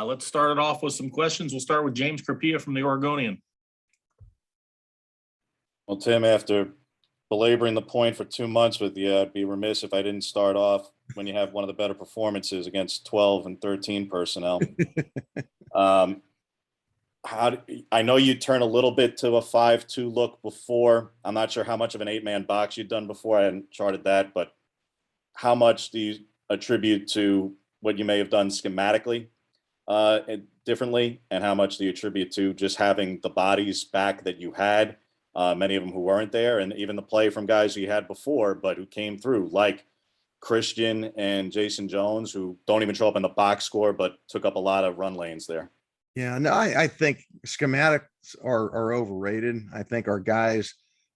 Let's start it off with some questions. We'll start with James Carpia from the Oregonian. Well, Tim, after belaboring the point for 2 months with you, I'd be remiss if I didn't start off when you have one of the better performances against 12 and 13 personnel. I know you turn a little bit to a 5-2 look before. I'm not sure how much of an 8-man box you've done before. I hadn't charted that, but how much do you attribute to what you may have done schematically differently, and how much do you attribute to just having the bodies back that you had, many of them who weren't there, and even the play from guys you had before but who came through, like Christian and Jason Jones, who don't even show up in the box score but took up a lot of run lanes there? Yeah, no, I think schematics are overrated. I think our guys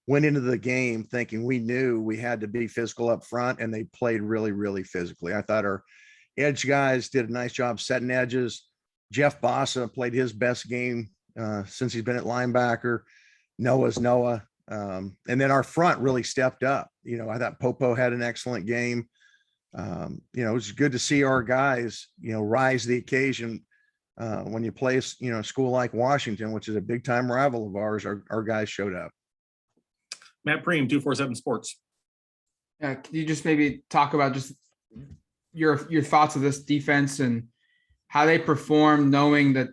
went into the game thinking we knew we had to be physical up front, and they played really, really physically. I thought our edge guys did a nice job setting edges. Jeff Bossa played his best game since he's been at linebacker. Noah's Noah. And then our front really stepped up. I thought Popo had an excellent game. It was good to see our guys, rise to the occasion. When you play, a school like Washington, which is a big time rival of ours, our guys showed up. Matt Preem, 247 Sports. Yeah, can you just maybe talk about just your thoughts of this defense and how they performed, knowing that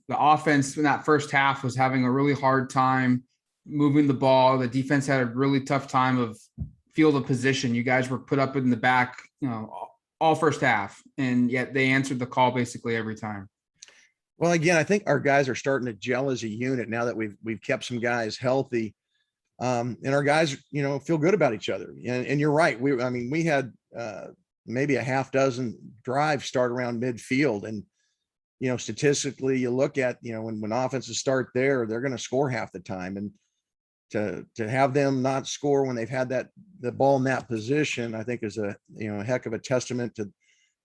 the offense in that first half was having a really hard time moving the ball. The defense had a really tough time of field of position. You guys were put up in the back, all first half, and yet they answered the call basically every time. Well, again, I think our guys are starting to gel as a unit now that we've kept some guys healthy. And our guys, feel good about each other. And you're right. We had maybe a half dozen drives start around midfield. And, statistically, you look at, when offenses start there, they're going to score half the time. And to have them not score when they've had the ball in that position, I think is a heck of a testament to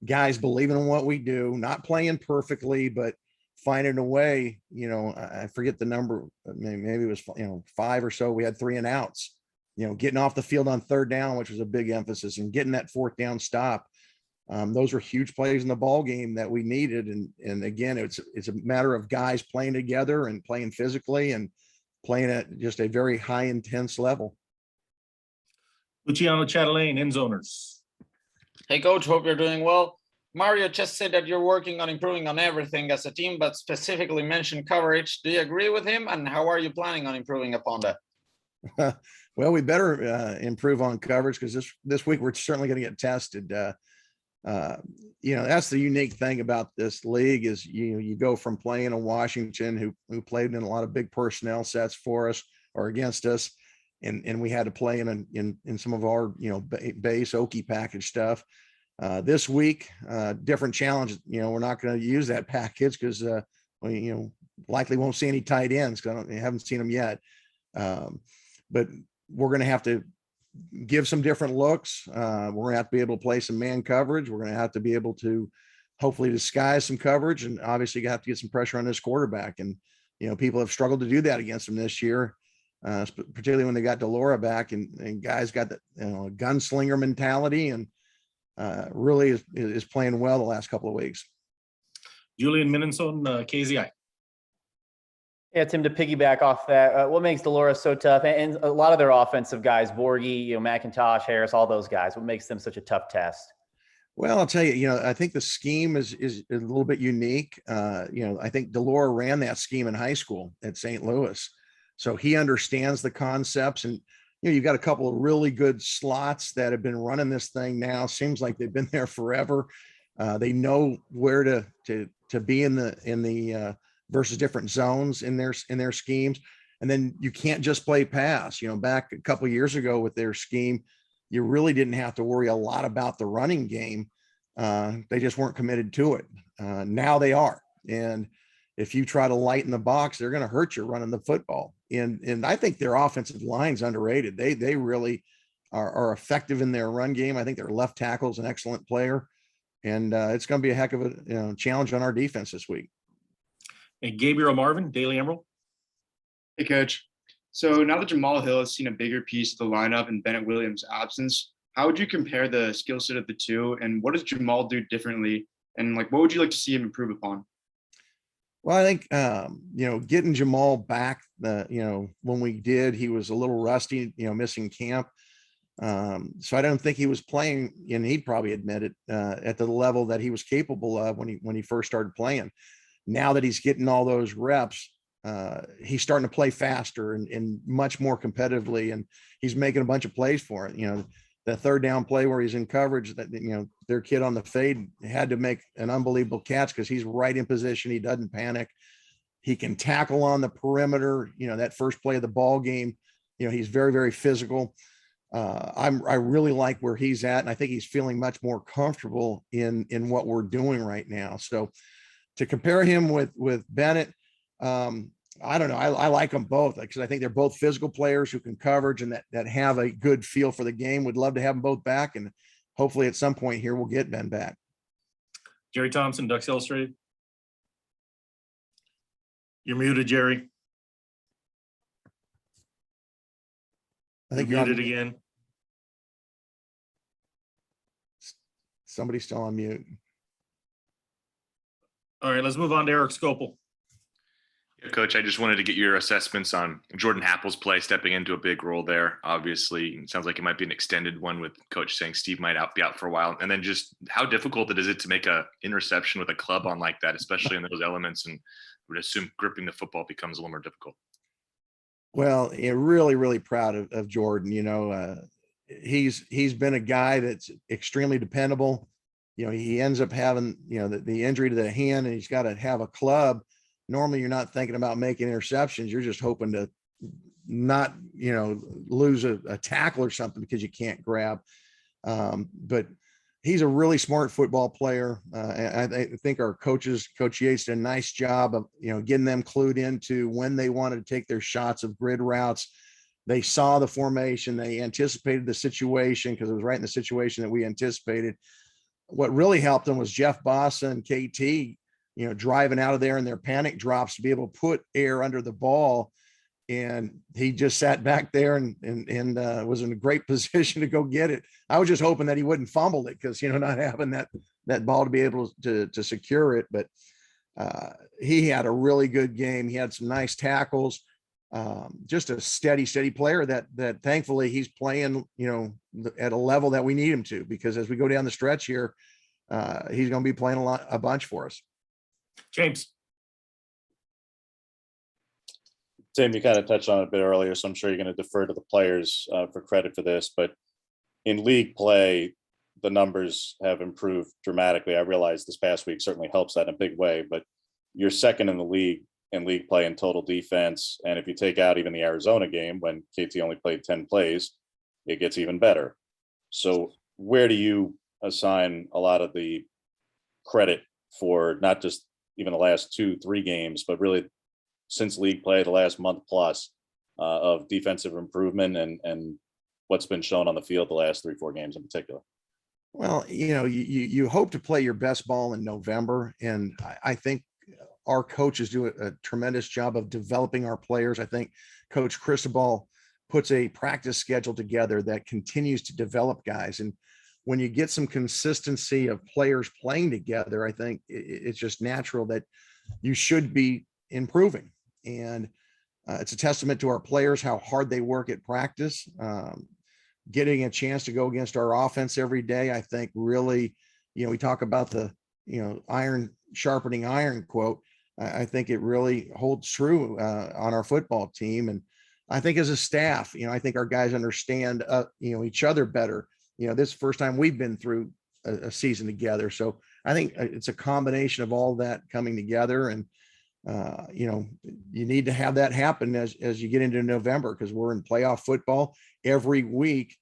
guys believing in what we do, not playing perfectly, but finding a way. I forget the number, maybe it was 5 or so. We had 3 and outs, getting off the field on third down, which was a big emphasis, and getting that fourth down stop. Those were huge plays in the ball game that we needed. And again, it's a matter of guys playing together and playing physically and playing at just a very high intense level. Luciano Chatelain, End Zoners. Hey, Coach, hope you're doing well. Mario just said that you're working on improving on everything as a team, but specifically mentioned coverage. Do you agree with him? And how are you planning on improving upon that? Well, we better improve on coverage, because this week we're certainly going to get tested. That's the unique thing about this league is you go from playing in Washington who played in a lot of big personnel sets for us or against us, and we had to play in some of our base Okie package stuff. This week, different challenge. We're not going to use that package because we likely won't see any tight ends, because I haven't seen them yet. But we're going to have to give some different looks. We're going to have to be able to play some man coverage. We're going to have to be able to hopefully disguise some coverage, and obviously you have to get some pressure on this quarterback. And people have struggled to do that against him this year, particularly when they got DeRuyter back, and guys got the gunslinger mentality, and really is playing well the last couple of weeks. Julian Minenson, KZI. Yeah, Tim, to piggyback off that, what makes DeRuyter so tough, and a lot of their offensive guys, Borghi, McIntosh, Harris, all those guys, what makes them such a tough test? Well, I'll tell you, I think the scheme is a little bit unique. I think DeRuyter ran that scheme in high school at St. Louis, so he understands the concepts. And you've got a couple of really good slots that have been running this thing now. Seems like they've been there forever. They know where to be in the versus different zones in their schemes. And then you can't just play pass. Back a couple of years ago with their scheme, you really didn't have to worry a lot about the running game. They just weren't committed to it. Now they are. And if you try to lighten the box, they're going to hurt you running the football. And I think their offensive line's underrated. They really are effective in their run game. I think their left tackle is an excellent player. And it's going to be a heck of a challenge on our defense this week. And Gabriel Marvin, Daily Emerald. Hey, Coach. So now that Jamal Hill has seen a bigger piece of the lineup in Bennett Williams' absence, how would you compare the skill set of the two? And what does Jamal do differently? And what would you like to see him improve upon? Well, I think, getting Jamal back, when we did, he was a little rusty, missing camp. So I don't think he was playing, and he'd probably admit it, at the level that he was capable of when he first started playing. Now that he's getting all those reps, he's starting to play faster and much more competitively, and he's making a bunch of plays for it. The third down play where he's in coverage, that their kid on the fade had to make an unbelievable catch because he's right in position. He doesn't panic. He can tackle on the perimeter. That first play of the ball game, he's very, very physical. I really like where he's at, and I think he's feeling much more comfortable in what we're doing right now. So to compare him with Bennett, I don't know. I like them both because I think they're both physical players who can coverage and that have a good feel for the game. Would love to have them both back, and hopefully at some point here we'll get Ben back. Jerry Thompson, Ducks Illustrated. You're muted, Jerry. I think You're you're muted on, again. somebody's still on mute. All right, let's move on to Eric Scopel. Yeah, Coach, I just wanted to get your assessments on Jordan Happel's play, stepping into a big role there. Obviously, it sounds like it might be an extended one with Coach saying Steve might be out for a while. And then just how difficult is it to make a interception with a club on like that, especially in those elements? And I would assume gripping the football becomes a little more difficult. Well, really, really proud of Jordan. He's been a guy that's extremely dependable. He ends up having, the injury to the hand, and he's got to have a club. Normally you're not thinking about making interceptions. You're just hoping to not, lose a tackle or something because you can't grab. But he's a really smart football player. I think our coaches, Coach Yates, did a nice job of, getting them clued into when they wanted to take their shots of grid routes. They saw the formation. They anticipated the situation because it was right in the situation that we anticipated. What really helped them was Jeff Bossa and KT, driving out of there in their panic drops to be able to put air under the ball. And he just sat back there and was in a great position to go get it. I was just hoping that he wouldn't fumble it because, not having that ball to be able to secure it. But he had a really good game. He had some nice tackles. Just a steady player that thankfully he's playing, at a level that we need him to, because as we go down the stretch here, he's going to be playing a bunch for us. James. Tim, you kind of touched on it a bit earlier, so I'm sure you're going to defer to the players for credit for this. But in league play, the numbers have improved dramatically. I realize this past week certainly helps that in a big way, but you're second in the league in league play in total defense. And if you take out even the Arizona game when KT only played 10 plays, it gets even better. So where do you assign a lot of the credit for not just even the last 2-3 games, but really since league play, the last month plus of defensive improvement and what's been shown on the field the last 3-4 games in particular? Well, you hope to play your best ball in November. And I think our coaches do a tremendous job of developing our players. I think Coach Cristobal puts a practice schedule together that continues to develop guys. And when you get some consistency of players playing together, I think it's just natural that you should be improving. And it's a testament to our players, how hard they work at practice. Getting a chance to go against our offense every day, I think really, we talk about the, iron sharpening iron quote. I think it really holds true on our football team. And I think as a staff, I think our guys understand, each other better. This is the first time we've been through a season together. So I think it's a combination of all that coming together. And, you need to have that happen as you get into November, because we're in playoff football. Every week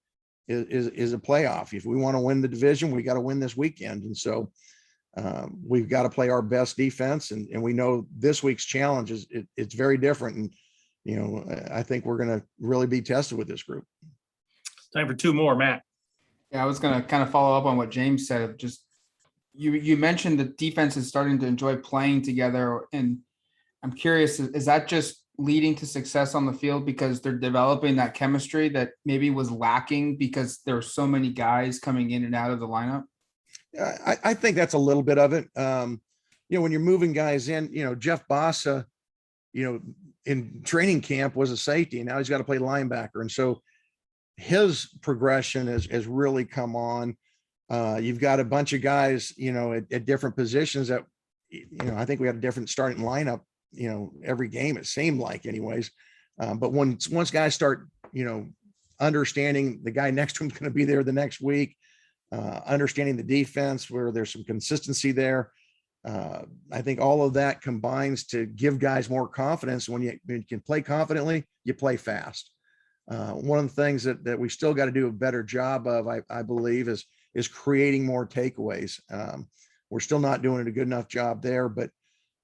is a playoff. If we want to win the division, we got to win this weekend. And so we've got to play our best defense. And we know this week's challenge it's very different. And, I think we're going to really be tested with this group. Time for 2 more, Matt. Yeah, I was going to kind of follow up on what James said. Just you mentioned the defense is starting to enjoy playing together, and I'm curious, is that just leading to success on the field because they're developing that chemistry that maybe was lacking because there were so many guys coming in and out of the lineup? I think that's a little bit of it. you know, when you're moving guys in, you know, Jeff Bassa, you know, in training camp was a safety, and now he's got to play linebacker. And so his progression has really come on. You've got a bunch of guys, you know, at different positions that, you know, I think we had a different starting lineup, you know, every game, it seemed like anyways. But once guys start, you know, understanding the guy next to him is going to be there the next week, understanding the defense where there's some consistency there. I think all of that combines to give guys more confidence. When you can play confidently, you play fast. One of the things that we still got to do a better job of, I believe, is creating more takeaways. We're still not doing a good enough job there, but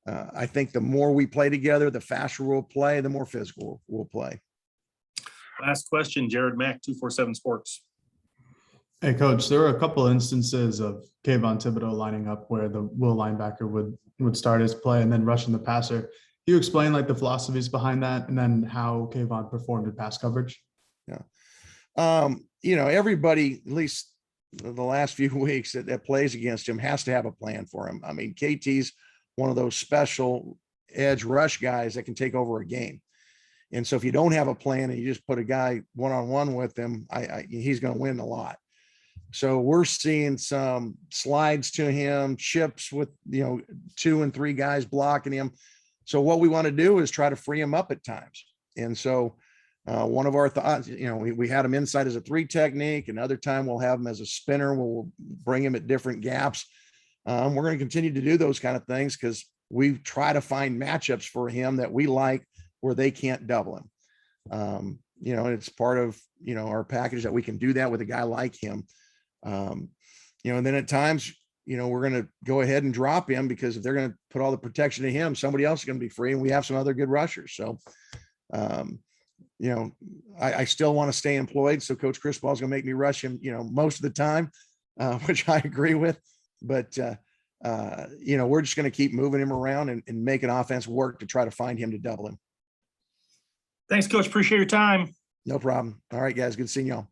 I think the more we play together, the faster we'll play, the more physical we'll play. Last question, Jared Mack, 247 Sports. Hey, coach, there were a couple instances of Kayvon Thibodeau lining up where the will linebacker would start his play and then rushing the passer. Can you explain like the philosophies behind that and then how Kayvon performed in pass coverage? Yeah. You know, everybody, at least the last few weeks that plays against him, has to have a plan for him. I mean, KT's one of those special edge rush guys that can take over a game. And so if you don't have a plan and you just put a guy one-on-one with him, he's going to win a lot. So we're seeing some slides to him, chips with, you know, 2 and 3 guys blocking him. So what we want to do is try to free him up at times. And so one of our thoughts, you know, we had him inside as a 3 technique. Another time we'll have him as a spinner. We'll bring him at different gaps. We're going to continue to do those kind of things because we try to find matchups for him that we like where they can't double him. You know, it's part of, you know, our package that we can do that with a guy like him. You know, and then at times, you know, we're going to go ahead and drop him because if they're going to put all the protection to him, somebody else is going to be free, and we have some other good rushers. So, you know, I still want to stay employed. So Coach Chris Paul is going to make me rush him, you know, most of the time, which I agree with. But, you know, we're just going to keep moving him around and make an offense work to try to find him to double him. Thanks, Coach. Appreciate your time. No problem. All right, guys. Good seeing y'all.